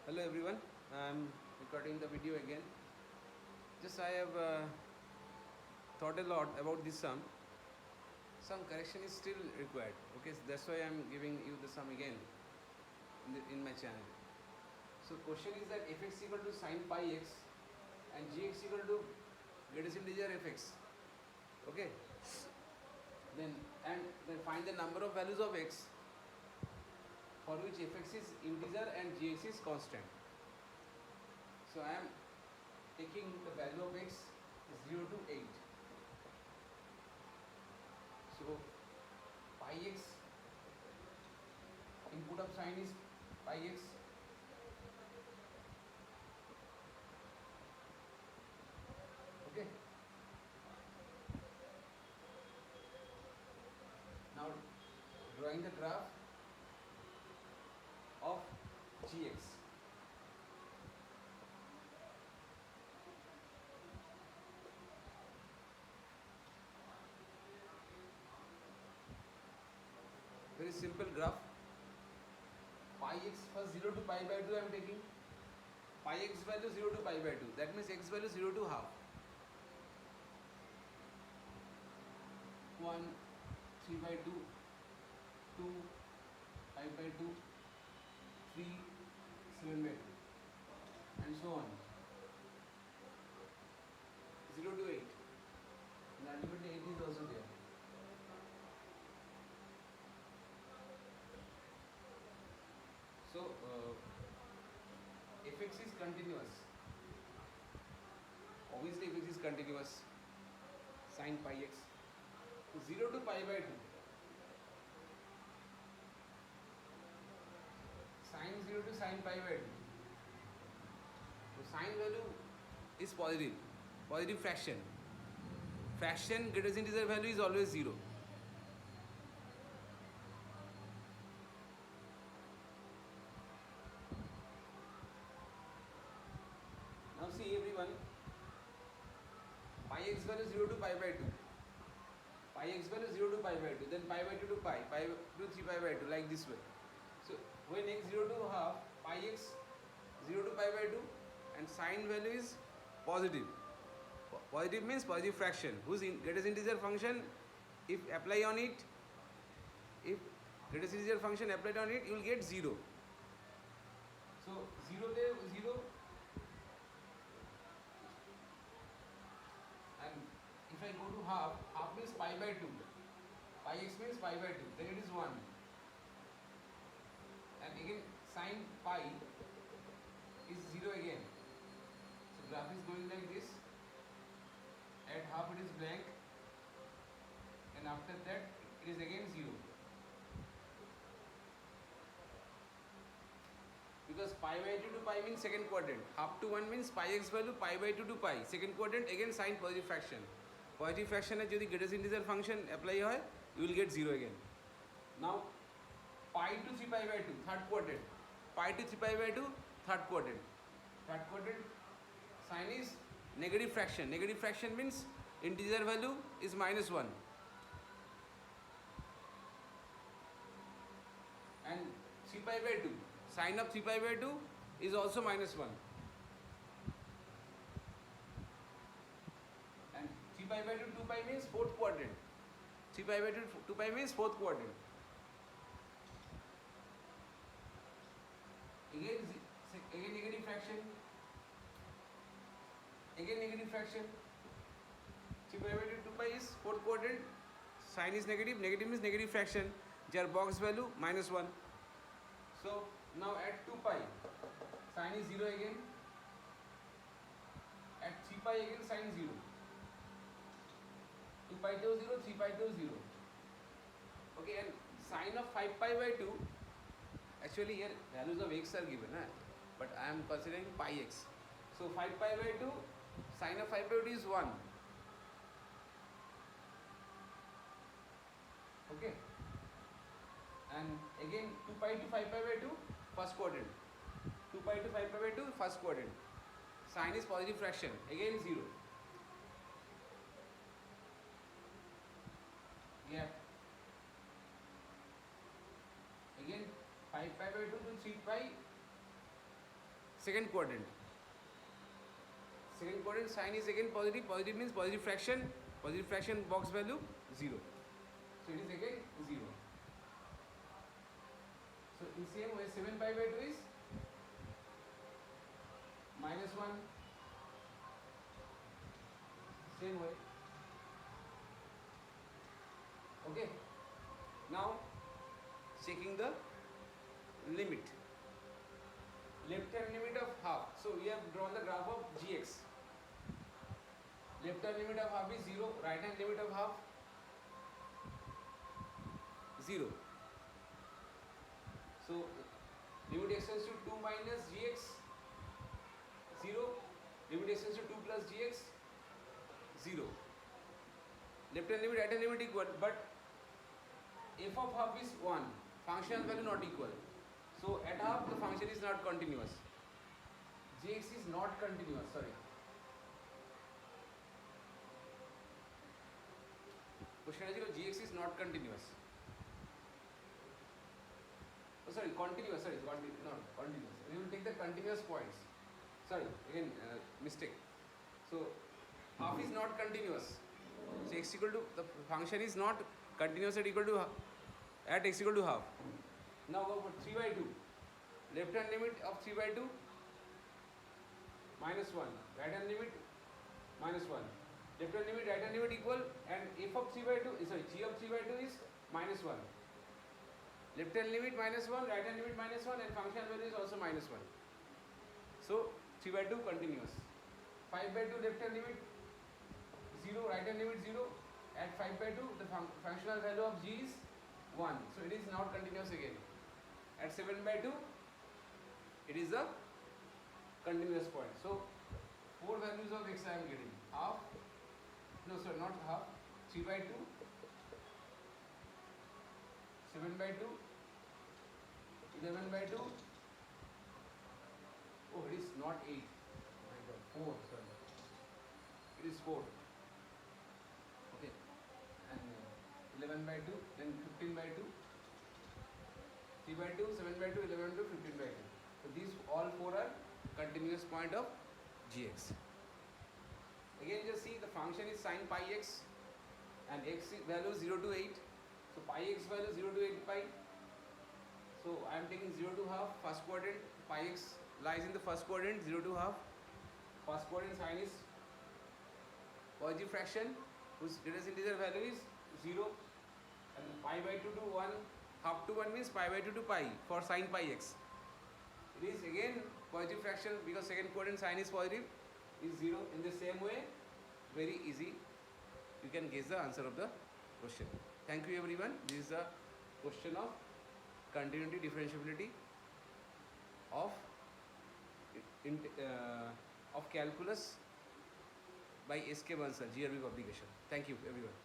Hello everyone, I'm recording the video again. Just I have thought a lot about this sum. Some correction is still required. Okay, so that's why I'm giving you the sum again in my channel. So question is that fx equal to sin pi x and gx equal to greatest integer fx. Okay, then find the number of values of x for which fx is integer and gx is constant. So I am taking the value of x 0 to 8. So pi x, input of sine is pi x. Okay. Now drawing the graph of gx. Very simple graph. Pi x first 0 to pi by 2 I am taking. Pi x value 0 to pi by 2. That means x value 0 to half. 1, 3 by 2, 2, 5 by 2, 3, 7 by 2, and so on. 0 to 8. And ultimately 8 is also there. So fx is continuous. Obviously fx is continuous. Sin pi x. So 0 to pi by 2. Sin 0 to sin pi by 2. So sin value is positive. Positive fraction. Fraction greatest integer value is always 0. Now see everyone, pi x value 0 to pi by 2. Pi x value 0 to pi by 2, then pi by 2 to pi to 3 pi by 2, like this way. So when x 0 to half, pi x 0 to pi by 2 and sine value is positive. Positive means positive fraction, whose greatest integer function, if apply on it, if greatest integer function applied on it, you will get 0. So 0 there, 0. And if I go to half, half means pi by 2. Pi x means pi by 2, then it is 1. And again sin pi is 0 again. So graph is going like this. At half it is blank, and after that it is again 0. Because pi by 2 to pi means second quadrant. Half to 1 means pi x value pi by 2 to pi. Second quadrant again sin positive fraction. Positive fraction is যদি greatest integer function apply হয়, you will get 0 again. Now pi to 3 pi by 2, third quadrant. Pi to 3 pi by 2, third quadrant. Third quadrant sign is negative fraction. Negative fraction means integer value is -1. And 3 pi by 2, sine of 3 pi by 2 is also -1. And 3 pi by 2, 2 pi means fourth quadrant. 3 pi by 2, 2 pi means fourth quadrant. Again negative fraction. Again negative fraction. 3 pi by 2, 2 pi is fourth quadrant. Sign is negative. Negative means negative fraction. Their box value -1. So now at 2 pi, sin is 0 again. At 3 pi again sin 0. 2 pi to 0, 3 pi to 0. Okay, and sin of 5 pi by 2, actually here values of x are given, but I am considering pi x. So 5 pi by 2, sin of 5 by 2 is 1. Okay. And again 2 pi to 5 pi by 2, first quadrant. 2 pi to 5 pi by 2, first quadrant. Sign is positive fraction, again 0. Yeah. Again 5 pi by 2 to 3 pi second quadrant. Second quadrant sign is again positive. Positive means positive fraction. Positive fraction box value 0. So it is again 0. So in same way 7 pi by 2 is -1. Same way. Okay. Now checking the limit. Left hand limit of half. So we have drawn the graph of gx. Left hand limit of half is 0. Right hand limit of half 0. So limit extends to 2 minus gx 0. Limit extends to 2 plus gx 0. Left hand limit, right hand limit equal, but f of half is 1. Function value not equal. So at half the function is not continuous. Gx is not continuous. Sorry. Question is gx is not continuous. Oh, sorry, continuous. Sorry, not continuous. We will take the continuous points. Sorry, again mistake. So half is not continuous. So x equal to, the function is not continuous at equal to at x equal to half. Now go for 3 by 2. Left hand limit of 3 by 2 -1. Right hand limit -1. Left hand limit, right hand limit equal, and f of 3 by 2 g of 3 by 2 is -1. Left hand limit -1, right hand limit -1, and function value is also -1. So 3 by 2 continuous. 5 by 2 left hand limit 0, right hand limit 0. At 5 by 2 the functional value of g is 1. So it is not continuous again. At 7 by 2 it is a continuous point. So 4 values of x I am getting. Half, no sir, not half, 3 by 2, 7 by 2, 11 by 2. Oh, it is not 8. Oh my god, 4, sorry. It is 4. Okay. And 11 by 2, then 15 by 2, 3 by 2, 7 by 2, 11 by 2, 15 by 2. So these all 4 are continuous point of gx. Again just see the function is sin pi x and x value 0 to 8. So pi x value 0 to 8 pi. So I am taking 0 to half, first quadrant. Pi x lies in the first quadrant, 0 to half. First quadrant sign is positive fraction whose greatest integer value is 0, and pi by 2 to 1, half to 1 means pi by 2 to pi for sin pi x. It is again positive fraction because second quadrant sign is positive, is 0. In the same way, very easy, you can guess the answer of the question. Thank you everyone. This is the question of continuity differentiability of calculus by S.K. Bansal, GRB publication. Thank you everyone.